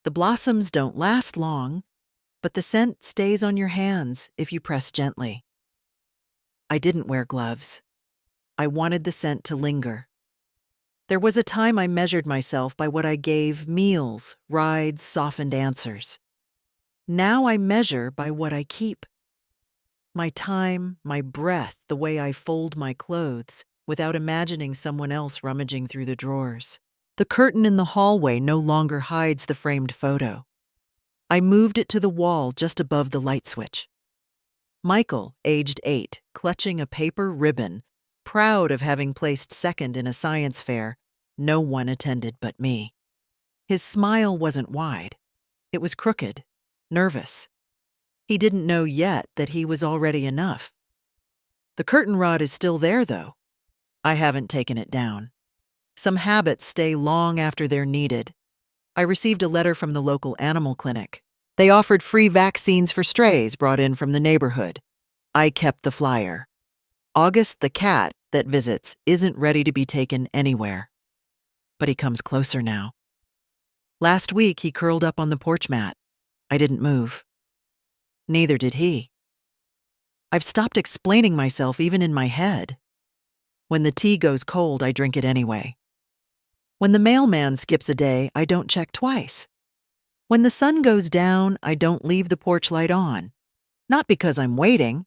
The blossoms don't last long, but the scent stays on your hands if you press gently. I didn't wear gloves. I wanted the scent to linger. There was a time I measured myself by what I gave meals, rides, softened answers. Now I measure by what I keep. My time, my breath, the way I fold my clothes without imagining someone else rummaging through the drawers. The curtain in the hallway no longer hides the framed photo. I moved it to the wall just above the light switch. Michael, aged 8, clutching a paper ribbon, proud of having placed second in a science fair no one attended but me. His smile wasn't wide. It was crooked, nervous. He didn't know yet that he was already enough. The curtain rod is still there, though. I haven't taken it down. Some habits stay long after they're needed. I received a letter from the local animal clinic. They offered free vaccines for strays brought in from the neighborhood. I kept the flyer. August, the cat that visits, isn't ready to be taken anywhere. But he comes closer now. Last week, he curled up on the porch mat. I didn't move. Neither did he. I've stopped explaining myself even in my head. When the tea goes cold, I drink it anyway. When the mailman skips a day, I don't check twice. When the sun goes down, I don't leave the porch light on. Not because I'm waiting,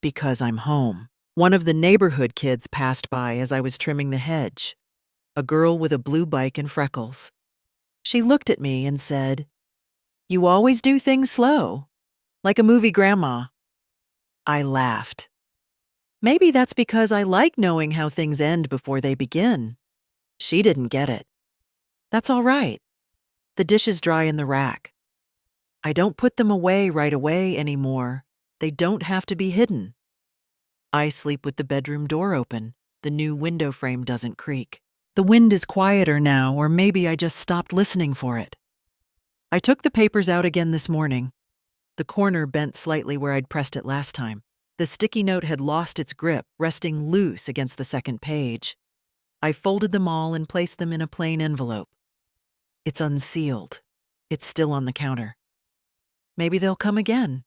because I'm home. One of the neighborhood kids passed by as I was trimming the hedge. A girl with a blue bike and freckles. She looked at me and said, "You always do things slow, like a movie grandma." I laughed. Maybe that's because I like knowing how things end before they begin. She didn't get it. That's all right. The dishes dry in the rack. I don't put them away right away anymore. They don't have to be hidden. I sleep with the bedroom door open. The new window frame doesn't creak. The wind is quieter now, or maybe I just stopped listening for it. I took the papers out again this morning. The corner bent slightly where I'd pressed it last time. The sticky note had lost its grip, resting loose against the second page. I folded them all and placed them in a plain envelope. It's unsealed. It's still on the counter. Maybe they'll come again.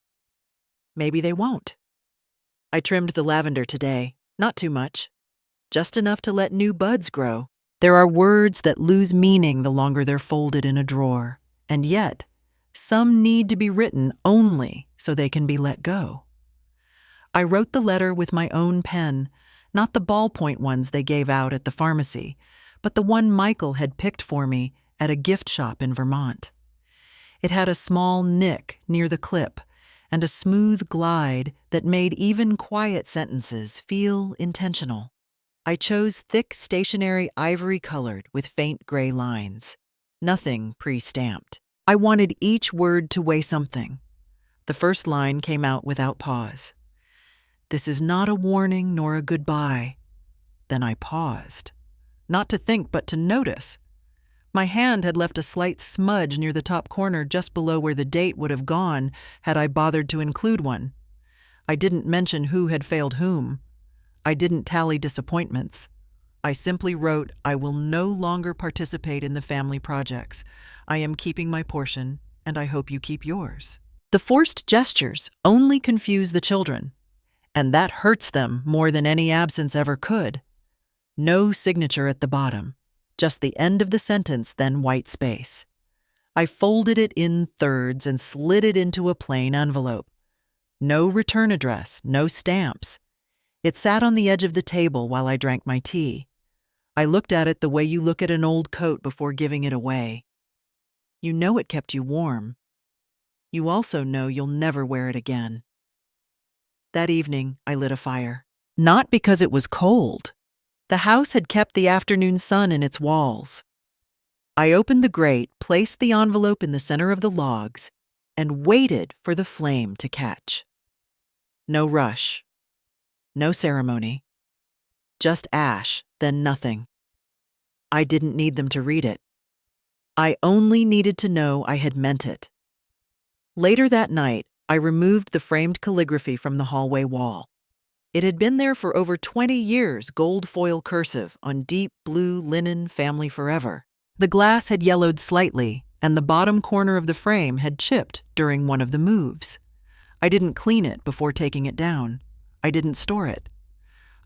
Maybe they won't. I trimmed the lavender today, not too much. Just enough to let new buds grow. There are words that lose meaning the longer they're folded in a drawer, and yet, some need to be written only so they can be let go. I wrote the letter with my own pen, not the ballpoint ones they gave out at the pharmacy, but the one Michael had picked for me at a gift shop in Vermont. It had a small nick near the clip and a smooth glide that made even quiet sentences feel intentional. I chose thick, stationary ivory-colored with faint gray lines. Nothing pre-stamped. I wanted each word to weigh something. The first line came out without pause. This is not a warning nor a goodbye. Then I paused. Not to think, but to notice. My hand had left a slight smudge near the top corner just below where the date would have gone had I bothered to include one. I didn't mention who had failed whom. I didn't tally disappointments. I simply wrote, I will no longer participate in the family projects. I am keeping my portion, and I hope you keep yours. The forced gestures only confuse the children, and that hurts them more than any absence ever could. No signature at the bottom, just the end of the sentence, then white space. I folded it in thirds and slid it into a plain envelope. No return address, no stamps. It sat on the edge of the table while I drank my tea. I looked at it the way you look at an old coat before giving it away. You know it kept you warm. You also know you'll never wear it again. That evening, I lit a fire. Not because it was cold. The house had kept the afternoon sun in its walls. I opened the grate, placed the envelope in the center of the logs, and waited for the flame to catch. No rush. No ceremony. Just ash, then nothing. I didn't need them to read it. I only needed to know I had meant it. Later that night, I removed the framed calligraphy from the hallway wall. It had been there for over 20 years, gold foil cursive on deep blue linen, family forever. The glass had yellowed slightly, and the bottom corner of the frame had chipped during one of the moves. I didn't clean it before taking it down. I didn't store it.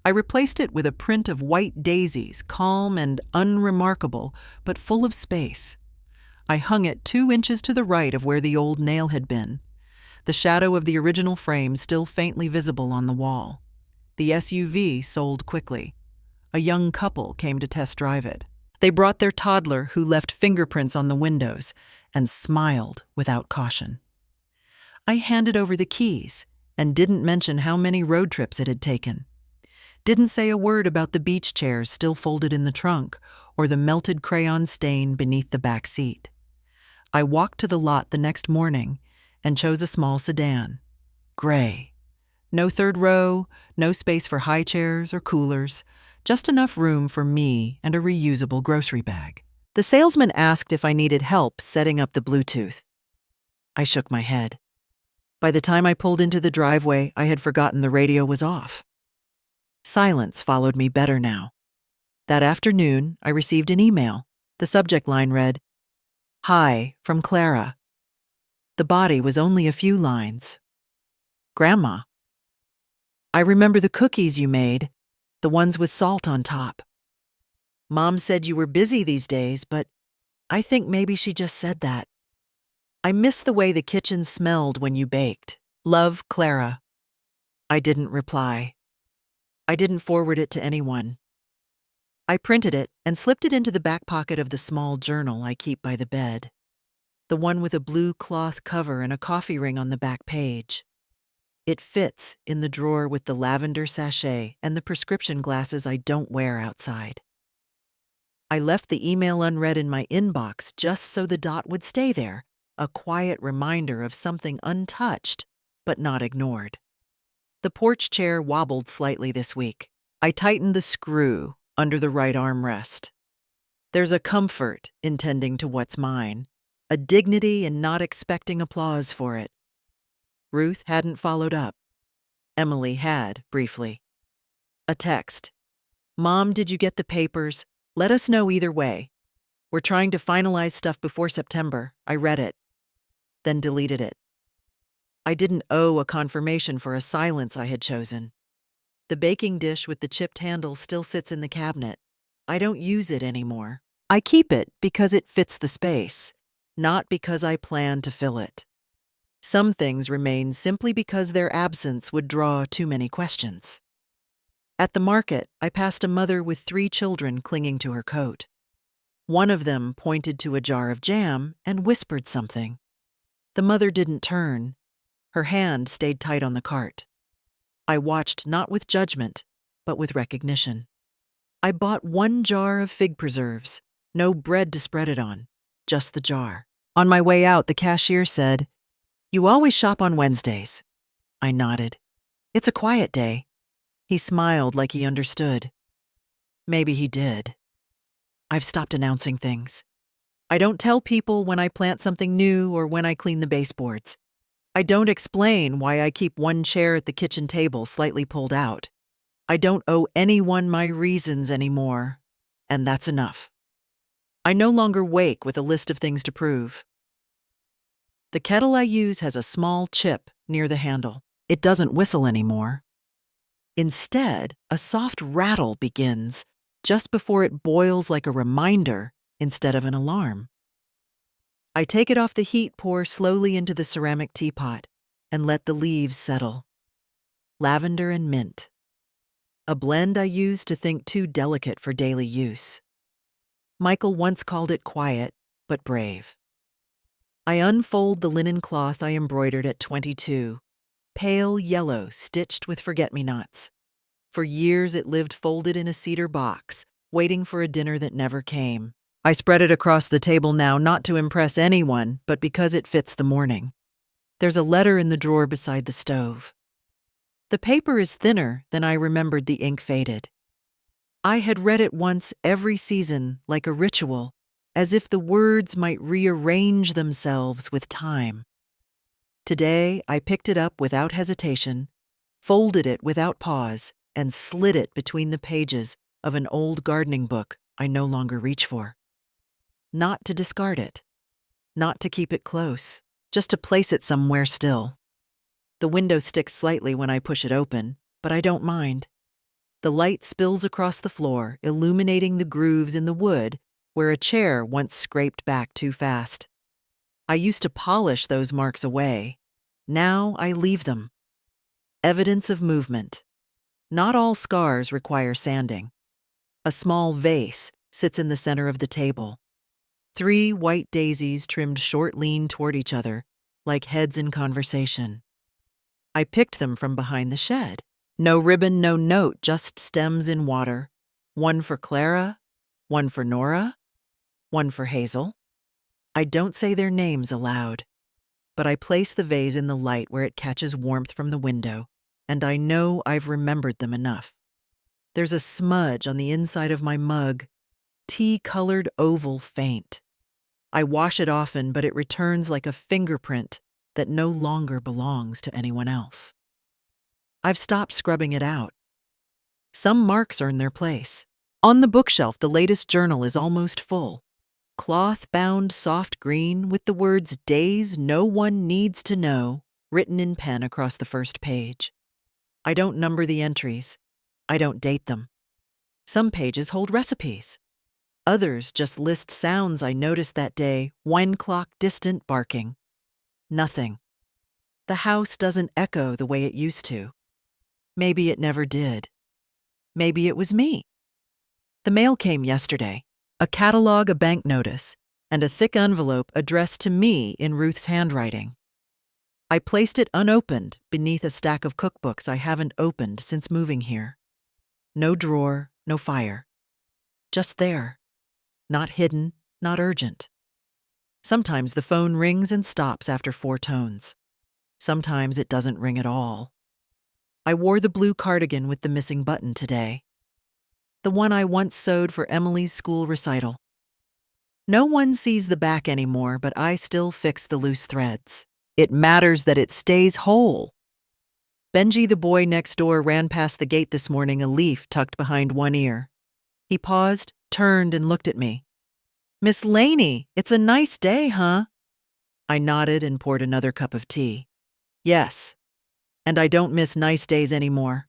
I replaced it with a print of white daisies, calm and unremarkable, but full of space. I hung it 2 inches to the right of where the old nail had been, the shadow of the original frame still faintly visible on the wall. The SUV sold quickly. A young couple came to test drive it. They brought their toddler, who left fingerprints on the windows, and smiled without caution. I handed over the keys and didn't mention how many road trips it had taken. Didn't say a word about the beach chairs still folded in the trunk or the melted crayon stain beneath the back seat. I walked to the lot the next morning and chose a small sedan. Gray. No third row, no space for high chairs or coolers, just enough room for me and a reusable grocery bag. The salesman asked if I needed help setting up the Bluetooth. I shook my head. By the time I pulled into the driveway, I had forgotten the radio was off. Silence followed me better now. That afternoon, I received an email. The subject line read, "Hi, from Clara." The body was only a few lines. "Grandma, I remember the cookies you made, the ones with salt on top. Mom said you were busy these days, but I think maybe she just said that. I miss the way the kitchen smelled when you baked. Love, Clara." I didn't reply. I didn't forward it to anyone. I printed it and slipped it into the back pocket of the small journal I keep by the bed, the one with a blue cloth cover and a coffee ring on the back page. It fits in the drawer with the lavender sachet and the prescription glasses I don't wear outside. I left the email unread in my inbox just so the dot would stay there, a quiet reminder of something untouched but not ignored. The porch chair wobbled slightly this week. I tightened the screw under the right armrest. There's a comfort in tending to what's mine, a dignity in not expecting applause for it. Ruth hadn't followed up. Emily had, briefly. A text. "Mom, did you get the papers? Let us know either way. We're trying to finalize stuff before September. I read it." Then deleted it. I didn't owe a confirmation for a silence I had chosen. The baking dish with the chipped handle still sits in the cabinet. I don't use it anymore. I keep it because it fits the space, not because I plan to fill it. Some things remain simply because their absence would draw too many questions. At the market, I passed a mother with 3 children clinging to her coat. One of them pointed to a jar of jam and whispered something. The mother didn't turn. Her hand stayed tight on the cart. I watched not with judgment, but with recognition. I bought 1 jar of fig preserves, no bread to spread it on, just the jar. On my way out, the cashier said, "You always shop on Wednesdays." I nodded. "It's a quiet day." He smiled like he understood. Maybe he did. I've stopped announcing things. I don't tell people when I plant something new or when I clean the baseboards. I don't explain why I keep one chair at the kitchen table slightly pulled out. I don't owe anyone my reasons anymore, and that's enough. I no longer wake with a list of things to prove. The kettle I use has a small chip near the handle. It doesn't whistle anymore. Instead, a soft rattle begins just before it boils like a reminder instead of an alarm. I take it off the heat, pour slowly into the ceramic teapot, and let the leaves settle. Lavender and mint. A blend I use to think too delicate for daily use. Michael once called it quiet, but brave. I unfold the linen cloth I embroidered at 22, pale yellow stitched with forget-me-nots. For years it lived folded in a cedar box, waiting for a dinner that never came. I spread it across the table now, not to impress anyone, but because it fits the morning. There's a letter in the drawer beside the stove. The paper is thinner than I remembered the ink faded. I had read it once every season like a ritual, as if the words might rearrange themselves with time. Today, I picked it up without hesitation, folded it without pause, and slid it between the pages of an old gardening book I no longer reach for. Not to discard it, not to keep it close, just to place it somewhere still. The window sticks slightly when I push it open, but I don't mind. The light spills across the floor, illuminating the grooves in the wood where a chair once scraped back too fast. I used to polish those marks away. Now I leave them. Evidence of movement. Not all scars require sanding. A small vase sits in the center of the table. 3 white daisies trimmed short lean toward each other, like heads in conversation. I picked them from behind the shed. No ribbon, no note, just stems in water. One for Clara, one for Nora, one for Hazel. I don't say their names aloud, but I place the vase in the light where it catches warmth from the window, and I know I've remembered them enough. There's a smudge on the inside of my mug, tea-colored oval faint. I wash it often, but it returns like a fingerprint that no longer belongs to anyone else. I've stopped scrubbing it out. Some marks earn their place. On the bookshelf, the latest journal is almost full. Cloth-bound soft green with the words "Days No One Needs to Know" written in pen across the first page. I don't number the entries. I don't date them. Some pages hold recipes. Others just list sounds I noticed that day, wine clock distant barking. Nothing. The house doesn't echo the way it used to. Maybe it never did. Maybe it was me. The mail came yesterday. A catalog, a bank notice, and a thick envelope addressed to me in Ruth's handwriting. I placed it unopened beneath a stack of cookbooks I haven't opened since moving here. No drawer, no fire. Just there. Not hidden, not urgent. Sometimes the phone rings and stops after 4 tones. Sometimes it doesn't ring at all. I wore the blue cardigan with the missing button today. The one I once sewed for Emily's school recital. No one sees the back anymore, but I still fix the loose threads. It matters that it stays whole. Benji, the boy next door, ran past the gate this morning, a leaf tucked behind one ear. He paused, turned, and looked at me. "Miss Laney, it's a nice day, huh?" I nodded and poured another cup of tea. "Yes, and I don't miss nice days anymore."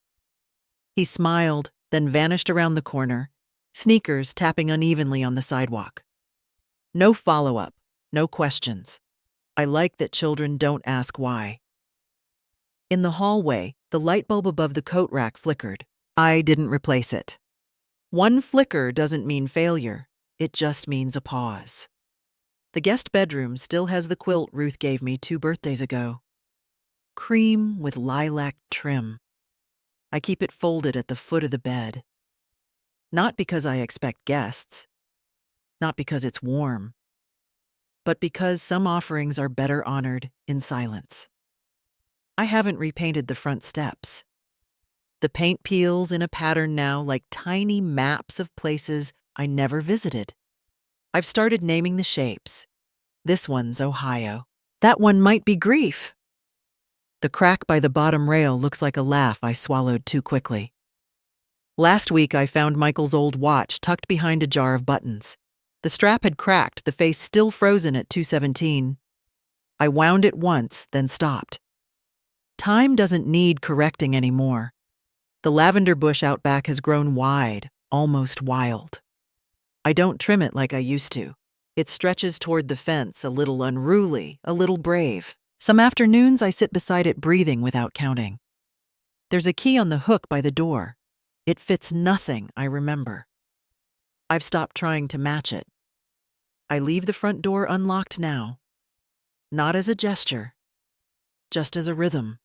He smiled, then vanished around the corner, sneakers tapping unevenly on the sidewalk. No follow-up, no questions. I like that children don't ask why. In the hallway, the light bulb above the coat rack flickered. I didn't replace it. One flicker doesn't mean failure. It just means a pause. The guest bedroom still has the quilt Ruth gave me 2 birthdays ago. Cream with lilac trim. I keep it folded at the foot of the bed. Not because I expect guests, not because it's warm, but because some offerings are better honored in silence. I haven't repainted the front steps. The paint peels in a pattern now like tiny maps of places I never visited. I've started naming the shapes. This one's Ohio. That one might be grief. The crack by the bottom rail looks like a laugh I swallowed too quickly. Last week, I found Michael's old watch tucked behind a jar of buttons. The strap had cracked, the face still frozen at 2:17. I wound it once, then stopped. Time doesn't need correcting anymore. The lavender bush out back has grown wide, almost wild. I don't trim it like I used to. It stretches toward the fence, a little unruly, a little brave. Some afternoons I sit beside it breathing without counting. There's a key on the hook by the door. It fits nothing I remember. I've stopped trying to match it. I leave the front door unlocked now. Not as a gesture, just as a rhythm.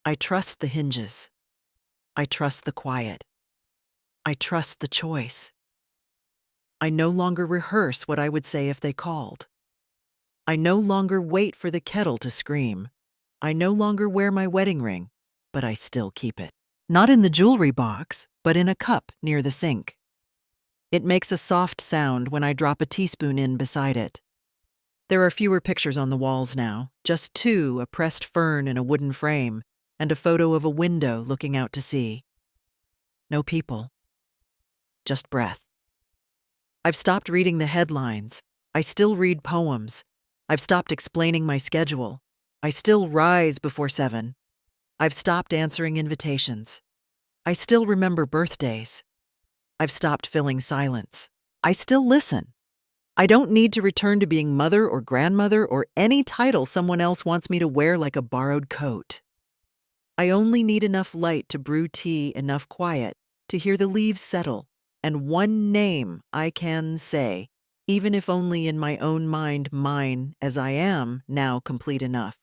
I trust the hinges. I trust the quiet. I trust the choice. I no longer rehearse what I would say if they called. I no longer wait for the kettle to scream. I no longer wear my wedding ring, but I still keep it. Not in the jewelry box, but in a cup near the sink. It makes a soft sound when I drop a teaspoon in beside it. There are fewer pictures on the walls now, just two, a pressed fern in a wooden frame, and a photo of a window looking out to sea. No people. Just breath. I've stopped reading the headlines. I still read poems. I've stopped explaining my schedule. I still rise before 7. I've stopped answering invitations. I still remember birthdays. I've stopped filling silence. I still listen. I don't need to return to being mother or grandmother or any title someone else wants me to wear like a borrowed coat. I only need enough light to brew tea, enough quiet to hear the leaves settle, and one name I can say, even if only in my own mind, mine as I am, now complete enough.